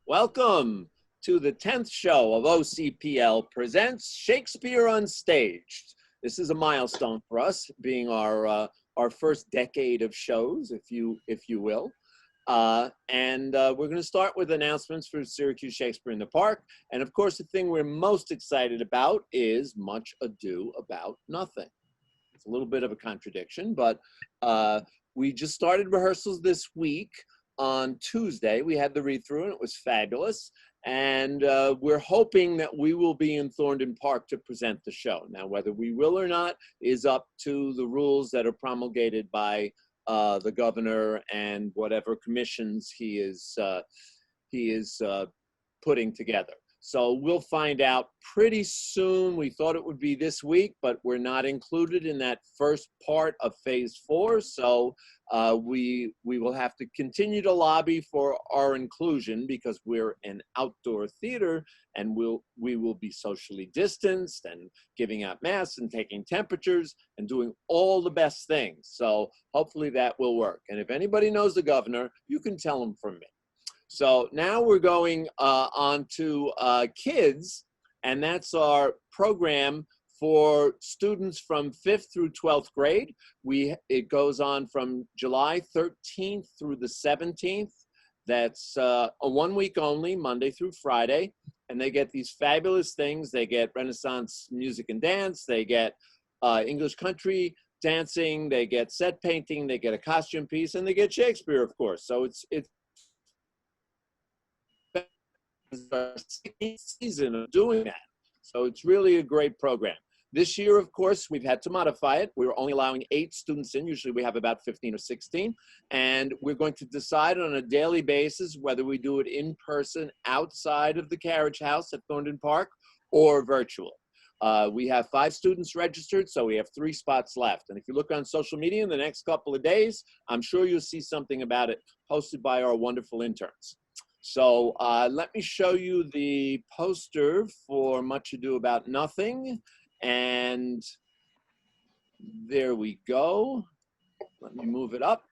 Welcome to the 10th show of OCPL presents Shakespeare Unstaged. This is a milestone for us, being our first decade of shows, if you will. We're going to start with announcements for Syracuse Shakespeare-In-The-Park. And of course, the thing we're most excited about is Much Ado About Nothing. It's a little bit of a contradiction, but we just started rehearsals this week. On Tuesday, we had the read-through, and it was fabulous. And we're hoping that we will be in Thorndon Park to present the show. Now, whether we will or not is up to the rules that are promulgated by the governor and whatever commissions he is putting together. So we'll find out pretty soon. We thought it would be this week, but we're not included in that first part of phase 4. So we will have to continue to lobby for our inclusion because we're an outdoor theater, and we will be socially distanced and giving out masks and taking temperatures and doing all the best things. So hopefully that will work. And if anybody knows the governor, you can tell him from me. So now we're going on to kids, and that's our program for students from 5th through 12th grade. It goes on from July 13th through the 17th. That's a 1 week only, Monday through Friday, and they get these fabulous things. They get Renaissance music and dance. They get English country dancing. They get set painting. They get a costume piece, and they get Shakespeare, of course. So it's our 16th season of doing that. So it's really a great program. This year, of course, we've had to modify it. We were only allowing 8 students in. Usually we have about 15 or 16. And we're going to decide on a daily basis whether we do it in person outside of the carriage house at Thorndon Park or virtual. We have 5 students registered, so we have 3 spots left. And if you look on social media in the next couple of days, I'm sure you'll see something about it posted by our wonderful interns. So let me show you the poster for Much Ado About Nothing. And there we go. Let me move it up.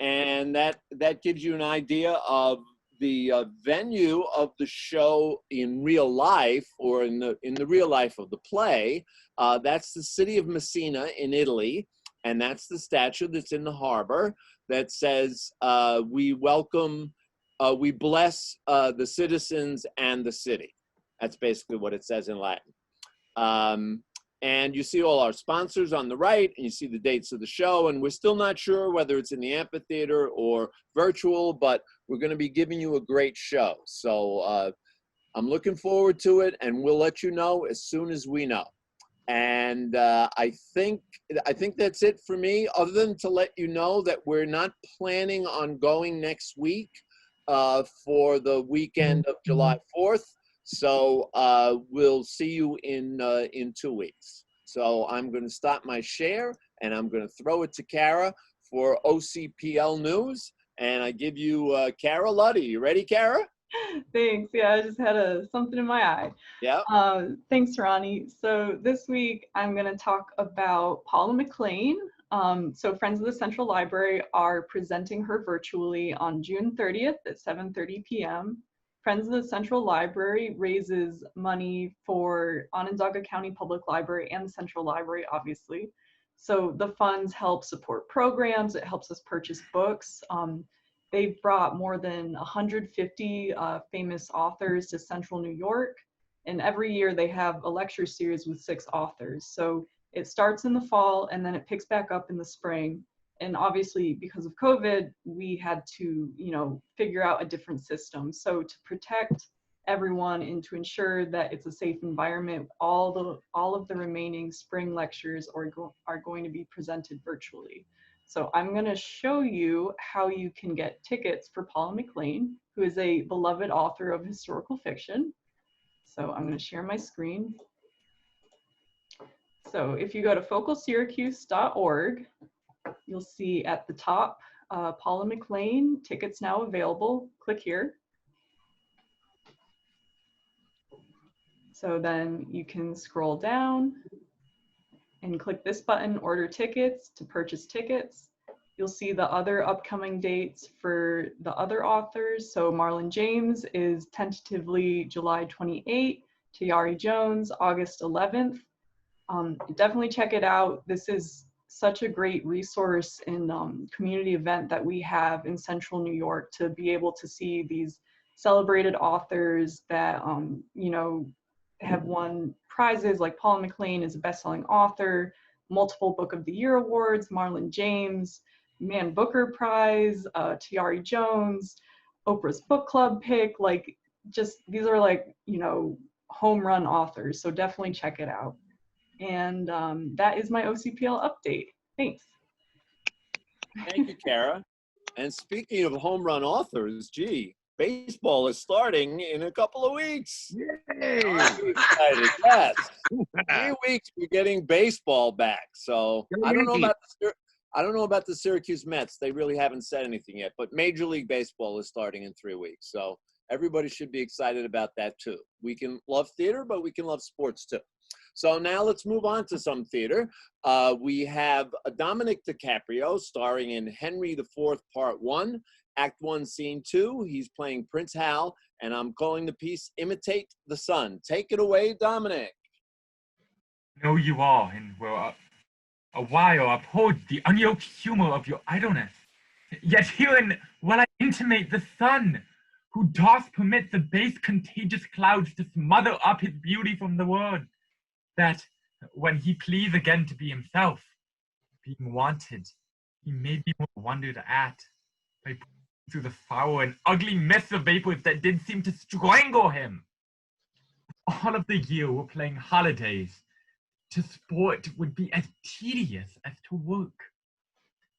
And that gives you an idea of the venue of the show in real life, or in the real life of the play. That's the city of Messina in Italy. And that's the statue that's in the harbor that says, we bless the citizens and the city. That's basically what it says in Latin. And you see all our sponsors on the right, and you see the dates of the show, and we're still not sure whether it's in the amphitheater or virtual, but we're going to be giving you a great show. So I'm looking forward to it, and we'll let you know as soon as we know. And I think that's it for me, other than to let you know that we're not planning on going next week for the weekend of July 4th. So we'll see you in 2 weeks. So I'm going to stop my share, and I'm going to throw it to Cara for OCPL News. And I give you Cara Luddy. You ready, Cara? Thanks. Yeah, I just had something in my eye. Yeah. Thanks, Ronnie. So this week I'm going to talk about Paula Maclean. So Friends of the Central Library are presenting her virtually on June 30th at 7:30 p.m. Friends of the Central Library raises money for Onondaga County Public Library and the Central Library, obviously. So the funds help support programs. It helps us purchase books. They've brought more than 150 famous authors to Central New York. And every year they have a lecture series with 6 authors. So it starts in the fall, and then it picks back up in the spring. And obviously, because of COVID, we had to, figure out a different system. So to protect everyone and to ensure that it's a safe environment, all of the remaining spring lectures are going to be presented virtually. So I'm going to show you how you can get tickets for Paula Maclean, who is a beloved author of historical fiction. So I'm going to share my screen. So if you go to focalsyracuse.org, you'll see at the top, Paula Maclean, tickets now available. Click here. So then you can scroll down and click this button, order tickets, to purchase tickets. You'll see the other upcoming dates for the other authors. So Marlon James is tentatively July 28th, Tiari Jones, August 11th. Definitely check it out. This is such a great resource and community event that we have in Central New York to be able to see these celebrated authors that, you know, have won prizes. Like Paula McLean is a best-selling author, multiple Book of the Year awards, Marlon James, Man Booker Prize, Tiari Jones, Oprah's Book Club pick. Like, just, these are like, you know, home run authors. So definitely check it out. And that is my OCPL update. Thanks. Thank you, Cara. And speaking of home run authors, gee, baseball is starting in a couple of weeks. Yay! I'm excited. Yes, 3 weeks we're getting baseball back. So I don't know about the Syracuse Mets. They really haven't said anything yet. But Major League Baseball is starting in 3 weeks. So everybody should be excited about that too. We can love theater, but we can love sports too. So now let's move on to some theater. We have Dominic DiCaprio starring in Henry IV, Part 1, Act 1, Scene 2. He's playing Prince Hal, and I'm calling the piece Imitate the Sun. Take it away, Dominic. Know you all, and will a while uphold the unyoked humor of your idleness. Yet herein will I intimate the sun, who doth permit the base contagious clouds to smother up his beauty from the world, that when he please again to be himself, being wanted, he may be more wondered at by through the foul and ugly mist of vapors that did seem to strangle him. All of the year we're playing holidays. To sport would be as tedious as to work.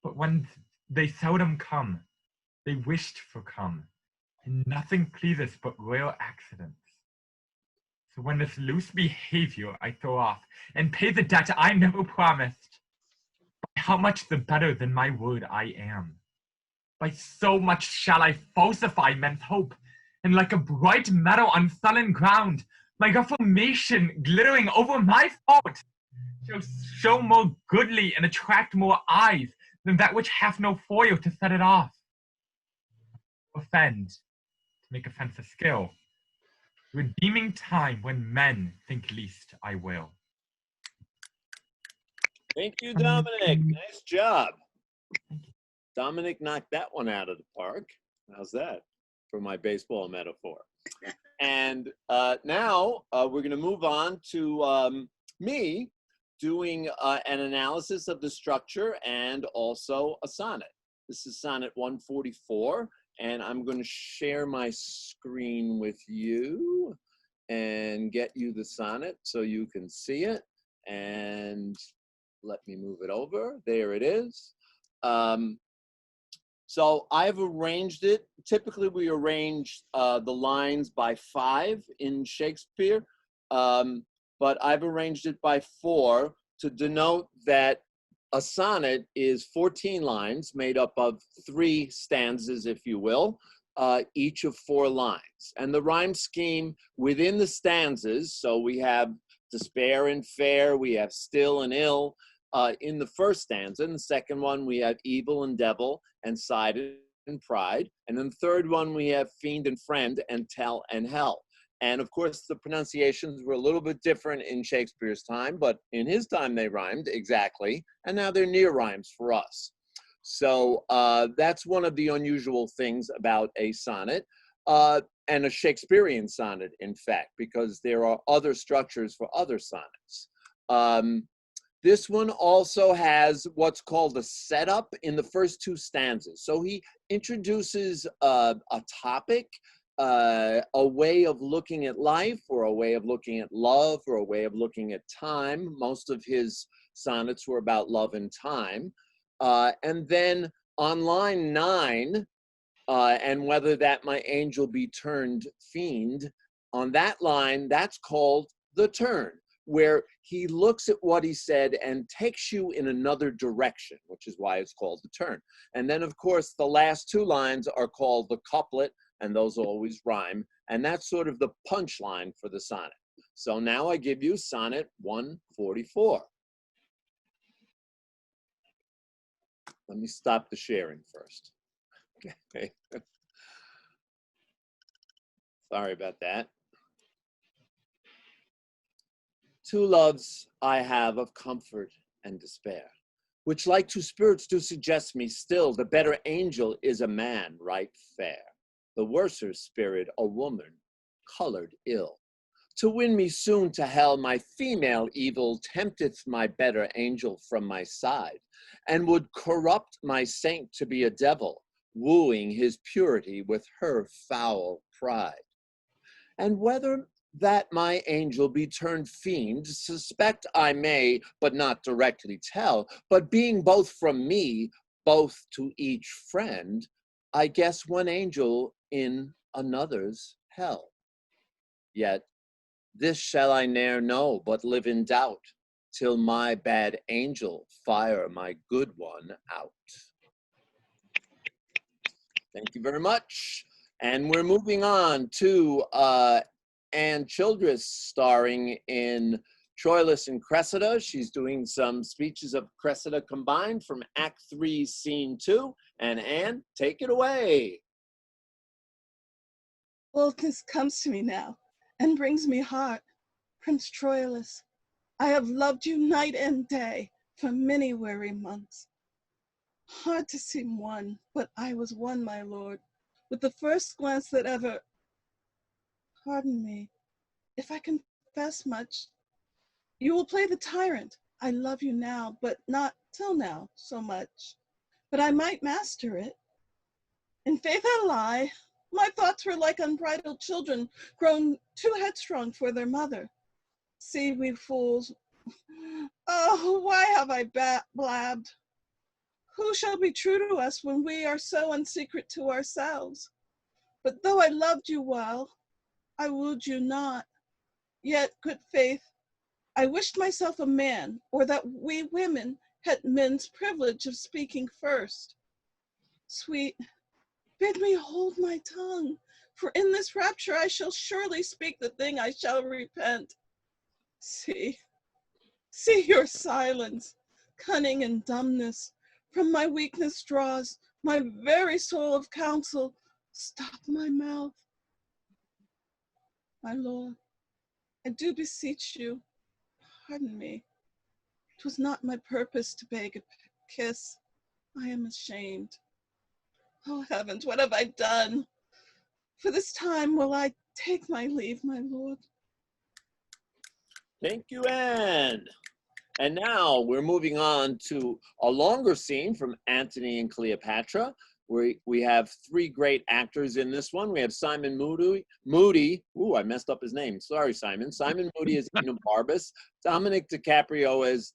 But when they seldom come, they wished for come, and nothing pleaseth but rare accidents. So when this loose behavior I throw off, and pay the debt I never promised, by how much the better than my word I am. By so much shall I falsify men's hope, and like a bright metal on sullen ground, my reformation glittering over my fault, shall show more goodly and attract more eyes than that which hath no foil to set it off. Offend, to make offense a skill, redeeming time when men think least I will. Thank you, Dominic. Nice job. Dominic knocked that one out of the park. How's that for my baseball metaphor? And now we're going to move on to me doing an analysis of the structure and also a sonnet. This is sonnet 144, and I'm going to share my screen with you and get you the sonnet so you can see it. And let me move it over. There it is. So I've arranged it. Typically, we arrange the lines by 5 in Shakespeare, but I've arranged it by 4 to denote that a sonnet is 14 lines made up of 3 stanzas, if you will, each of 4 lines. And the rhyme scheme within the stanzas, so we have despair and fair, we have still and ill, in the first stanza. In the second one, we have evil and devil and side and pride. And in the third one, we have fiend and friend and tell and hell. And of course, the pronunciations were a little bit different in Shakespeare's time, but in his time, they rhymed exactly. And now they're near rhymes for us. So that's one of the unusual things about a sonnet, and a Shakespearean sonnet, in fact, because there are other structures for other sonnets. This one also has what's called a setup in the first 2 stanzas. So he introduces a topic, a way of looking at life, or a way of looking at love, or a way of looking at time. Most of his sonnets were about love and time. And then on line 9, and whether that my angel be turned fiend, on that line, that's called the turn, where he looks at what he said and takes you in another direction, which is why it's called the turn. And then, of course, the last 2 lines are called the couplet, and those always rhyme. And that's sort of the punchline for the sonnet. So now I give you sonnet 144. Let me stop the sharing first. Okay. Sorry about that. Two loves I have of comfort and despair, which like two spirits do suggest me still, the better angel is a man right fair, the worser spirit a woman colored ill. To win me soon to hell, my female evil tempteth my better angel from my side, and would corrupt my saint to be a devil, wooing his purity with her foul pride. And whether that my angel be turned fiend, suspect I may, but not directly tell, but being both from me, both to each friend, I guess one angel in another's hell. Yet this shall I ne'er know, but live in doubt, till my bad angel fire my good one out. Thank you very much. And we're moving on to Anne Childress, starring in Troilus and Cressida. She's doing some speeches of Cressida combined from Act 3, Scene 2. And Anne, take it away. Boldness comes to me now and brings me heart. Prince Troilus, I have loved you night and day for many weary months. Hard to seem won, but I was won, my lord, with the first glance that ever, pardon me, if I confess much, you will play the tyrant. I love you now, but not till now so much, but I might master it. In faith I lie, my thoughts were like unbridled children, grown too headstrong for their mother. See, we fools, oh, why have I blabbed? Who shall be true to us when we are so unsecret to ourselves? But though I loved you well, I wooed you not. Yet, good faith, I wished myself a man, or that we women had men's privilege of speaking first. Sweet, bid me hold my tongue, for in this rapture I shall surely speak the thing I shall repent. See your silence, cunning and dumbness, from my weakness draws my very soul of counsel. Stop my mouth. My lord, I do beseech you, pardon me. 'Twas not my purpose to beg a kiss. I am ashamed. Oh heavens, what have I done? For this time will I take my leave, my lord. Thank you, Anne. And now we're moving on to a longer scene from Antony and Cleopatra. We have three great actors in this one. We have Simon Moody. Ooh, I messed up his name. Sorry, Simon. Simon Moody as Enobarbus, Dominic DiCaprio as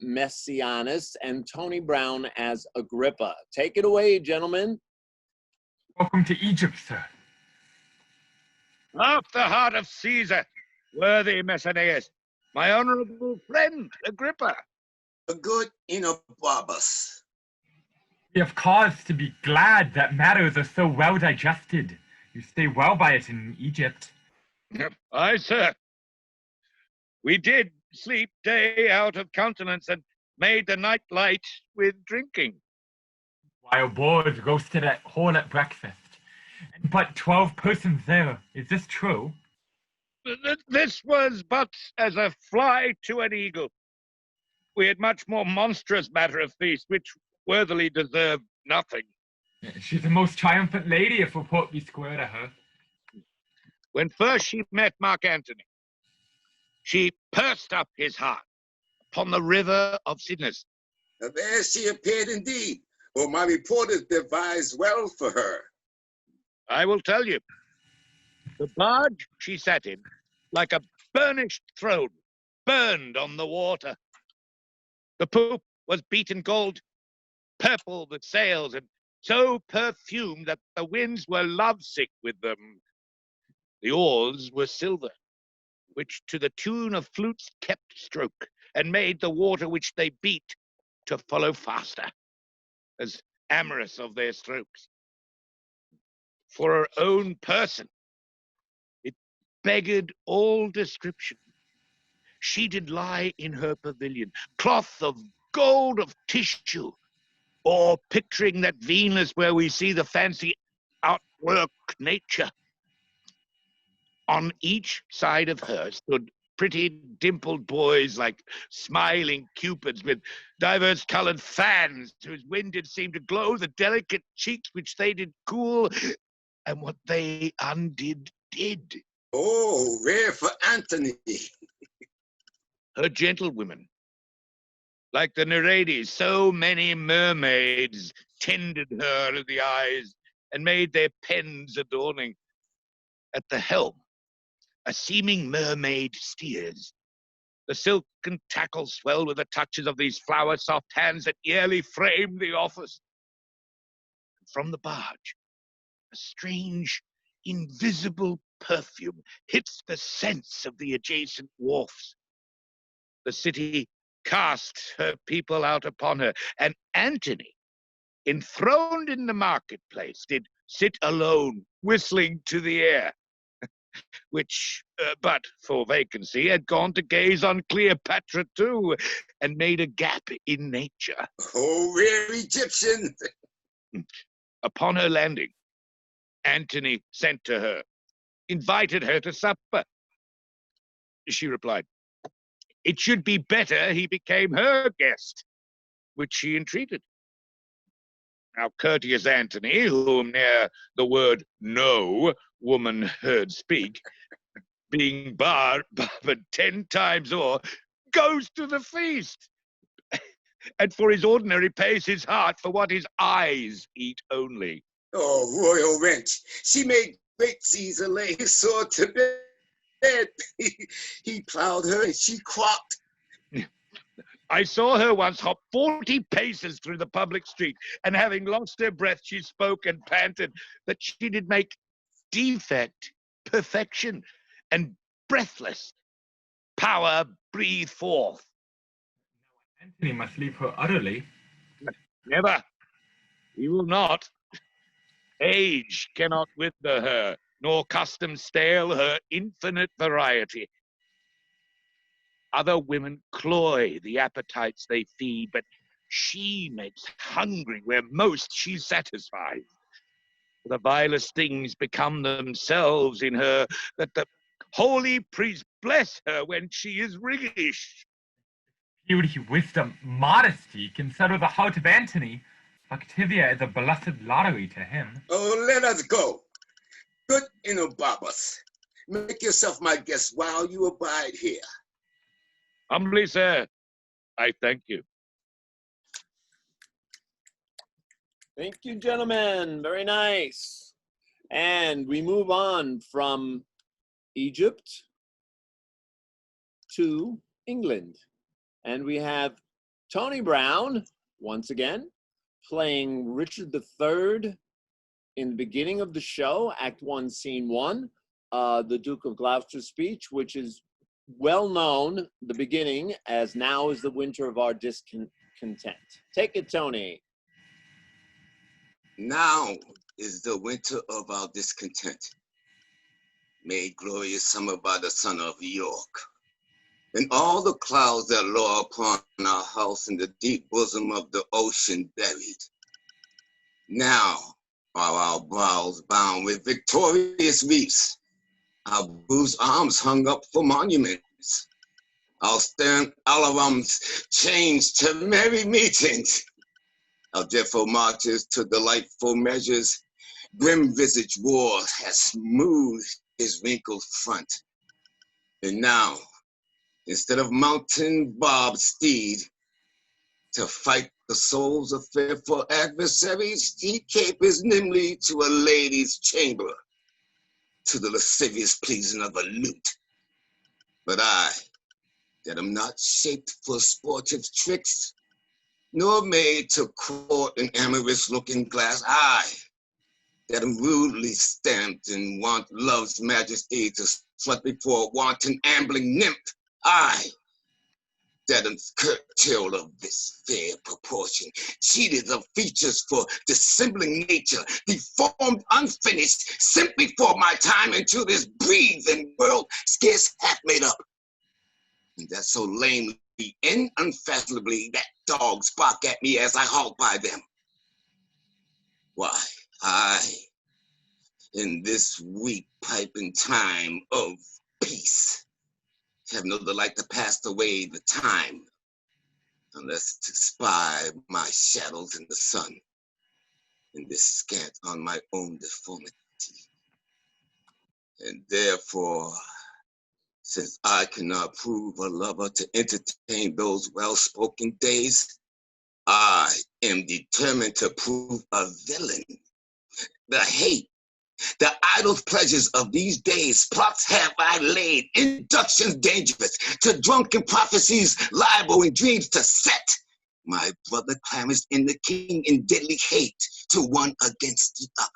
Messianus, and Tony Brown as Agrippa. Take it away, gentlemen. Welcome to Egypt, sir. Off the heart of Caesar, worthy Messianus, my honorable friend, Agrippa. A good Enobarbus. We have cause to be glad that matters are so well digested. You stay well by it in Egypt. Aye, sir. We did sleep day out of countenance and made the night light with drinking. Wild boars roasted at whole at breakfast. And but 12 persons there. Is this true? This was but as a fly to an eagle. We had much more monstrous matter of feast, which worthily deserved nothing. She's a most triumphant lady, if report be square to her. When first she met Mark Antony, she pursed up his heart upon the river of Cydnus. There she appeared indeed, for my reporters devised well for her. I will tell you. The barge she sat in, like a burnished throne, burned on the water. The poop was beaten gold, purple the sails, and so perfumed that the winds were lovesick with them. The oars were silver, which to the tune of flutes kept stroke, and made the water which they beat to follow faster, as amorous of their strokes. For her own person, it beggared all description. She did lie in her pavilion, cloth of gold of tissue, or picturing that Venus where we see the fancy outwork nature. On each side of her stood pretty dimpled boys like smiling cupids with diverse colored fans whose wind did seem to glow the delicate cheeks which they did cool, and what they undid did. Oh, rare for Antony. Her gentlewomen, like the Nereides, so many mermaids tended her of the eyes and made their pens adorning. At the helm, a seeming mermaid steers. The silken tackle swelled with the touches of these flower-soft hands that yearly framed the office. From the barge, a strange, invisible perfume hits the scents of the adjacent wharfs. The city cast her people out upon her, and Antony, enthroned in the marketplace, did sit alone, whistling to the air, which, but for vacancy, had gone to gaze on Cleopatra too, and made a gap in nature. Oh, rare Egyptian. Upon her landing, Antony sent to her, invited her to supper. She replied, it should be better he became her guest, which she entreated. Now courteous Antony, whom ne'er the word no woman heard speak, being barred 10 times o'er, goes to the feast, and for his ordinary pays his heart for what his eyes eat only. Oh, royal wench. She made great Caesar lay his sword to bed. He plowed her and she cropped. I saw her once hop 40 paces through the public street, and having lost her breath, she spoke and panted that she did make defect perfection, and breathless power breathe forth. Antony must leave her utterly. Never. He will not. Age cannot wither her, nor custom stale her infinite variety. Other women cloy the appetites they feed, but she makes hungry where most she satisfies. The vilest things become themselves in her, that the holy priest bless her when she is riggish. Beauty, wisdom, modesty can settle the heart of Antony. Activia is a blessed lottery to him. Oh, let us go. Good Enobarbus, make yourself my guest while you abide here. Humbly, sir, I thank you. Thank you, gentlemen. Very nice. And we move on from Egypt to England. And we have Tony Brown, once again, playing Richard III in the beginning of the show, Act 1, Scene 1, the Duke of Gloucester's speech, which is well known, the beginning, as now is the winter of our discontent. Take it, Tony. Now is the winter of our discontent, made glorious summer by the sun of York. And all the clouds that lower upon our house in the deep bosom of the ocean buried. Now are our brows bound with victorious wreaths, our bruised arms hung up for monuments, our stern alarums changed to merry meetings, our dreadful marches to delightful measures. Grim-visaged war has smoothed his wrinkled front. And now, instead of mounting Bob's steed to fight the souls of fearful adversaries, he capers nimbly to a lady's chamber, to the lascivious pleasing of a lute. But I, that am not shaped for sportive tricks, nor made to court an amorous looking glass, I, that am rudely stamped and want love's majesty to strut before a wanton ambling nymph, I, that am curtailed of this fair proportion, cheated of features for dissembling nature, deformed, unfinished, simply for my time into this breathing world scarce half made up. And that so lamely and unfathomably that dogs bark at me as I halt by them. Why, I, in this weak piping time of peace, have no delight to pass away the time, unless to spy my shadows in the sun, and descant on my own deformity. And therefore, since I cannot prove a lover to entertain those well-spoken days, I am determined to prove a villain. The hate, the idle pleasures of these days, plots have I laid, inductions dangerous, to drunken prophecies, libel and dreams to set. My brother clamors in the king in deadly hate to one against the other.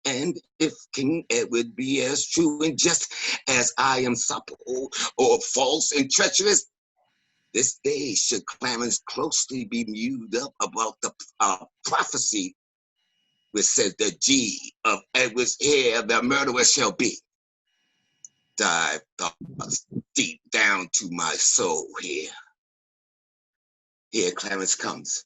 And if King Edward be as true and just as I am supple or false and treacherous, this day should clamors closely be mewed up about the prophecy which says the G of Edward's heir the murderer shall be. Dive thoughts deep down to my soul here. Here Clarence comes.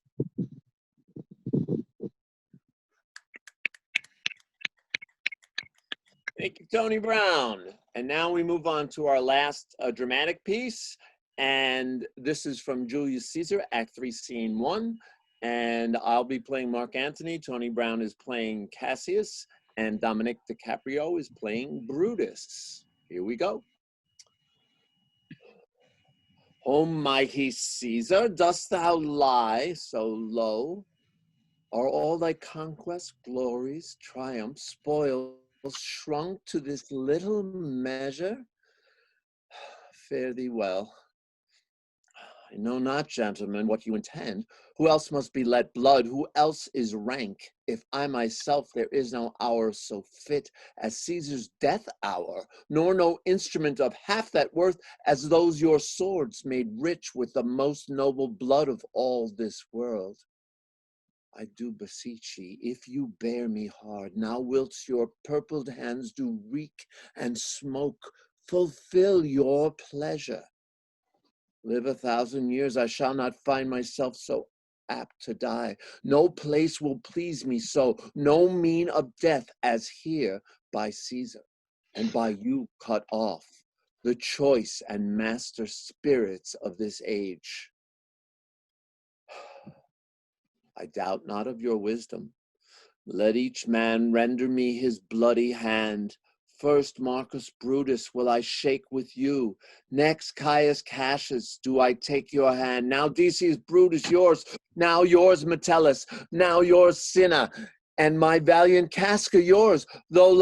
Thank you, Tony Brown. And now we move on to our last dramatic piece. And this is from Julius Caesar, Act 3, Scene 1. And I'll be playing Mark Antony. Tony Brown is playing Cassius. And Dominic DiCaprio is playing Brutus. Here we go. O mighty Caesar, dost thou lie so low? Are all thy conquests, glories, triumphs, spoils shrunk to this little measure? Fare thee well. I know not, gentlemen, what you intend. Who else must be let blood? Who else is rank? If I myself, there is no hour so fit as Caesar's death hour, nor no instrument of half that worth as those your swords made rich with the most noble blood of all this world. I do beseech ye, if you bear me hard, now whilst your purpled hands do reek and smoke, fulfill your pleasure. Live 1,000 years, I shall not find myself so apt to die. No place will please me so, no mean of death as here by Caesar, and by you cut off, the choice and master spirits of this age. I doubt not of your wisdom. Let each man render me his bloody hand. First Marcus Brutus will I shake with you. Next Caius Cassius do I take your hand. Now Decius Brutus yours. Now yours Metellus. Now yours Cinna. And my valiant Casca yours. Though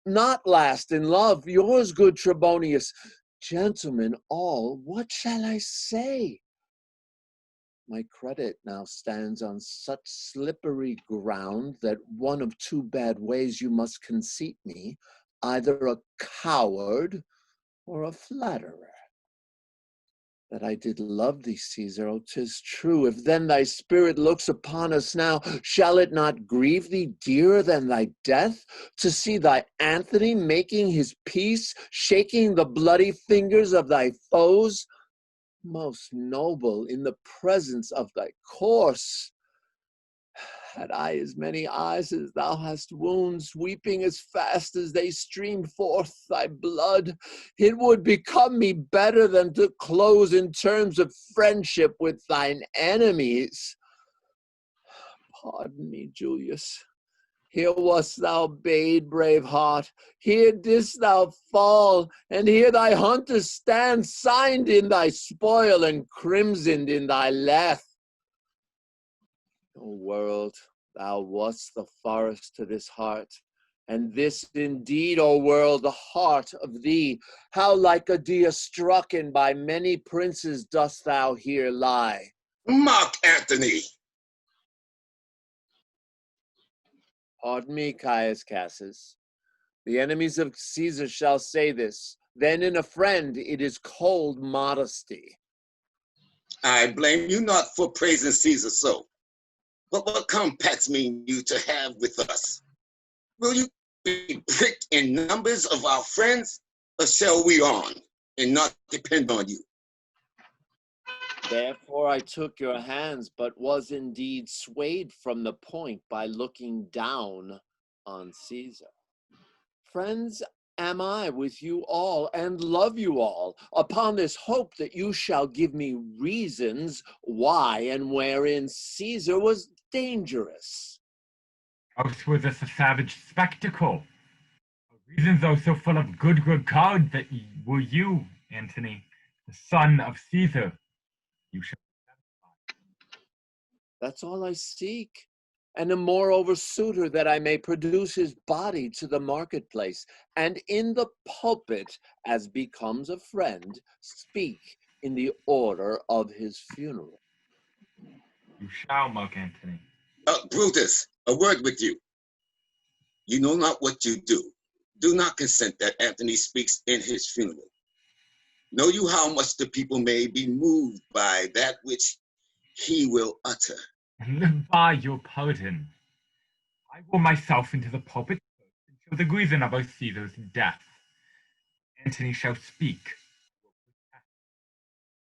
not last in love, yours good Trebonius. Gentlemen all, what shall I say? My credit now stands on such slippery ground that one of two bad ways you must conceit me, either a coward or a flatterer. That I did love thee, Caesar, oh, 'tis true. If then thy spirit looks upon us now, shall it not grieve thee dearer than thy death, to see thy Antony making his peace, shaking the bloody fingers of thy foes? Most noble, in the presence of thy corse, had I as many eyes as thou hast wounds, weeping as fast as they stream forth thy blood, it would become me better than to close in terms of friendship with thine enemies. Pardon me, Julius. Here wast thou bade, brave heart. Here didst thou fall, and here thy hunters stand, signed in thy spoil and crimsoned in thy lath. O world, thou wast the forest to this heart, and this indeed, O world, the heart of thee. How like a deer strucken by many princes dost thou here lie. Mark Antony! Pardon me, Caius Cassius. The enemies of Caesar shall say this. Then in a friend it is cold modesty. I blame you not for praising Caesar so. But what compacts mean you to have with us? Will you be pricked in numbers of our friends, or shall we on and not depend on you? Therefore I took your hands, but was indeed swayed from the point by looking down on Caesar. Friends am I with you all, and love you all, upon this hope that you shall give me reasons why and wherein Caesar was dangerous. Else was this a savage spectacle? Reasons though so full of good regard that were you, Antony, the son of Caesar, you shall be satisfied. That's all I seek, and a moreover suitor that I may produce his body to the marketplace, and in the pulpit, as becomes a friend, speak in the order of his funeral. You shall, Mark Antony. Brutus, a word with you. You know not what you do. Do not consent that Antony speaks in his funeral. Know you how much the people may be moved by that which he will utter? And by your pardon, I will myself into the pulpit and show the reason of our Caesar's death. Antony shall speak.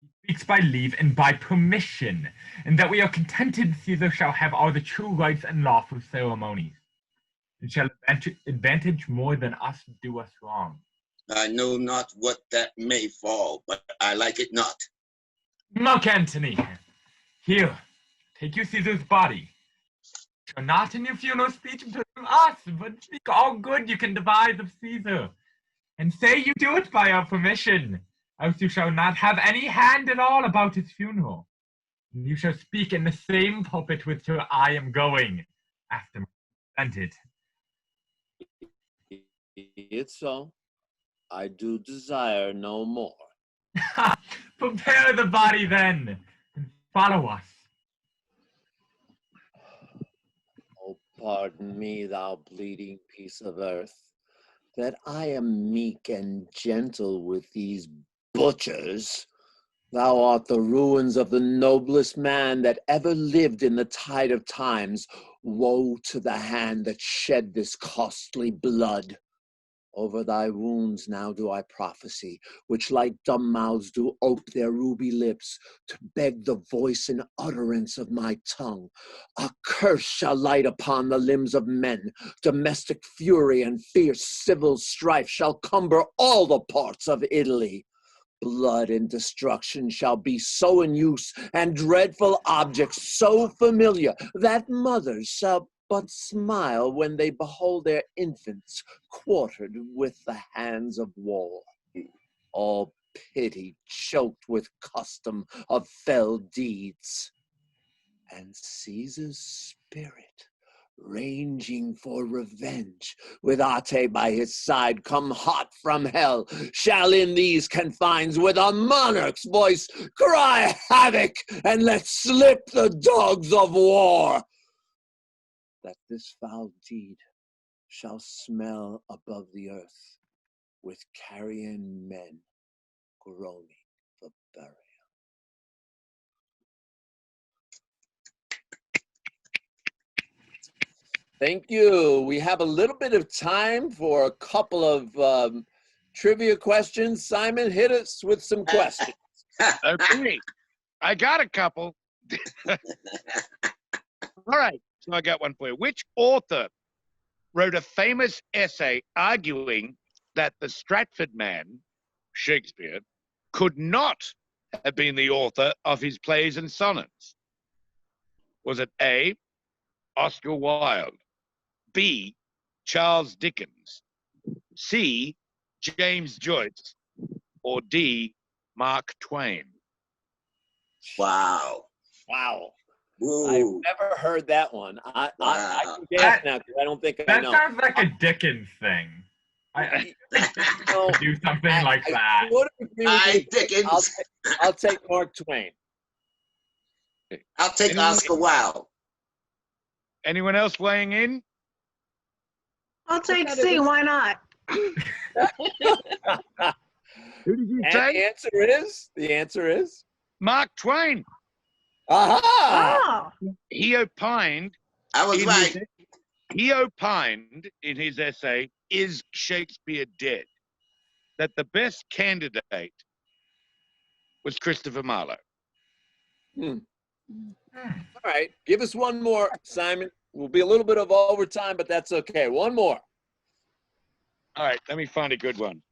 He speaks by leave and by permission, and that we are contented Caesar shall have all the true rites and lawful ceremonies, and shall advantage more than us do us wrong. I know not what that may fall, but I like it not. Mark Antony, here, take you Caesar's body. Shall not in your funeral speech blame us, but speak all good you can devise of Caesar, and say you do it by our permission, else you shall not have any hand at all about his funeral. And you shall speak in the same pulpit which I am going, after presented. It's so. I do desire no more. Prepare the body then, and follow us. Oh, pardon me, thou bleeding piece of earth, that I am meek and gentle with these butchers. Thou art the ruins of the noblest man that ever lived in the tide of times. Woe to the hand that shed this costly blood. Over thy wounds now do I prophesy, which like dumb mouths do ope their ruby lips, to beg the voice and utterance of my tongue. A curse shall light upon the limbs of men, domestic fury and fierce civil strife shall cumber all the parts of Italy. Blood and destruction shall be so in use, and dreadful objects so familiar, that mothers shall but smile when they behold their infants quartered with the hands of war. All pity choked with custom of fell deeds. And Caesar's spirit, ranging for revenge, with Ate by his side come hot from hell, shall in these confines with a monarch's voice cry havoc, and let slip the dogs of war. That this foul deed shall smell above the earth, with carrion men groaning for burial. Thank you. We have a little bit of time for a couple of trivia questions. Simon, hit us with some questions. Okay, I got a couple. All right. So I got one for you. Which author wrote a famous essay arguing that the Stratford man, Shakespeare, could not have been the author of his plays and sonnets? Was it A, Oscar Wilde, B, Charles Dickens, C, James Joyce, or D, Mark Twain? Wow. Wow. Ooh. I've never heard that one. I can guess now because I don't think I That know. sounds like a Dickens thing. I No, do something like that. would agree with you. Dickens. I'll take Mark Twain. I'll take Oscar Wilde. Anyone else weighing in? I'll take C, why not? Who did you And say? the answer is Mark Twain. aha. Oh, He opined. I was in right. his- He opined in his essay, "Is Shakespeare Dead?" that the best candidate was Christopher Marlowe. All right, give us one more, Simon. We'll be a little bit of overtime, but that's okay. One more. All right, let me find a good one.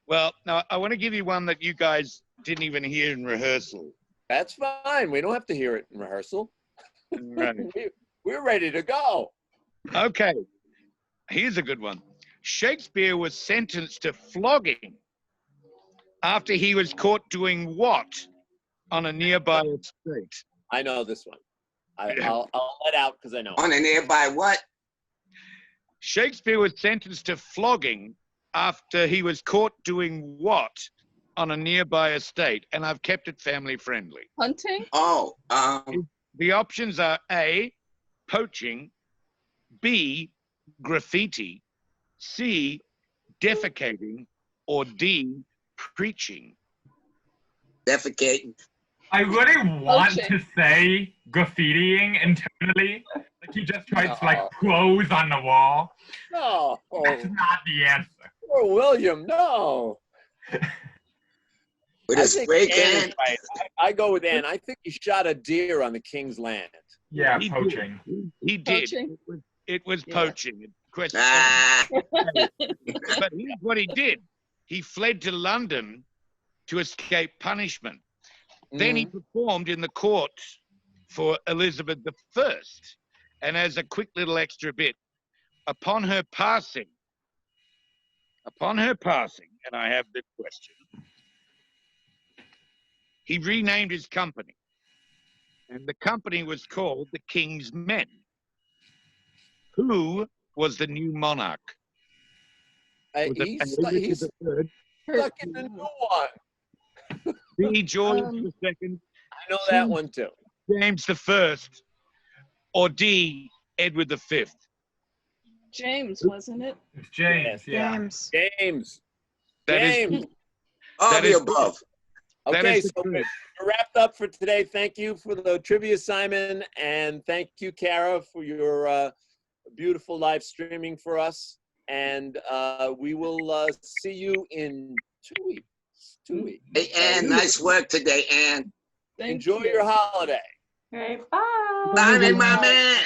Well, now I want to give you one that you guys didn't even hear in rehearsal. That's fine. We don't have to hear it in rehearsal. Right. We're ready to go. Okay, here's a good one. Shakespeare was sentenced to flogging after he was caught doing what on a nearby estate? I know this one. I'll let out because I know. On a nearby what? Shakespeare was sentenced to flogging after he was caught doing what on a nearby estate? And I've kept it family friendly. Hunting? Oh, The options are A, poaching, B, graffiti, C, defecating, or D, preaching. defecating. I really want Poaching. to say graffitiing internally. Like he just tried to like No. prose on the wall. No. That's not the answer. Poor William, no. With I a think spray Anne can. is right. I go with Anne. I think he shot a deer on the king's land. Yeah, He poaching. He did. Poaching? It was Yeah. poaching. Question. Ah, But here's what he did. He fled to London to escape punishment. Then he performed in the court for Elizabeth I. And as a quick little extra bit, upon her passing, and I have the question, he renamed his company. And the company was called the King's Men. Who was the new monarch? Was it He's A, Richard III, stuck in a new one. B, Julius II, I know that one too. James I, or D, Edward V? James, wasn't it? It's James, yeah. James. James. That is James. all That the is- above. that Okay, is so correct. we're wrapped up for today. Thank you for the trivia, Simon, and thank you, Cara, for your beautiful live streaming for us. And we will see you in 2 weeks. 2 weeks. Hey, Ann, nice work today, Ann. Thank Enjoy you. your holiday. Okay, bye. Simon, my man.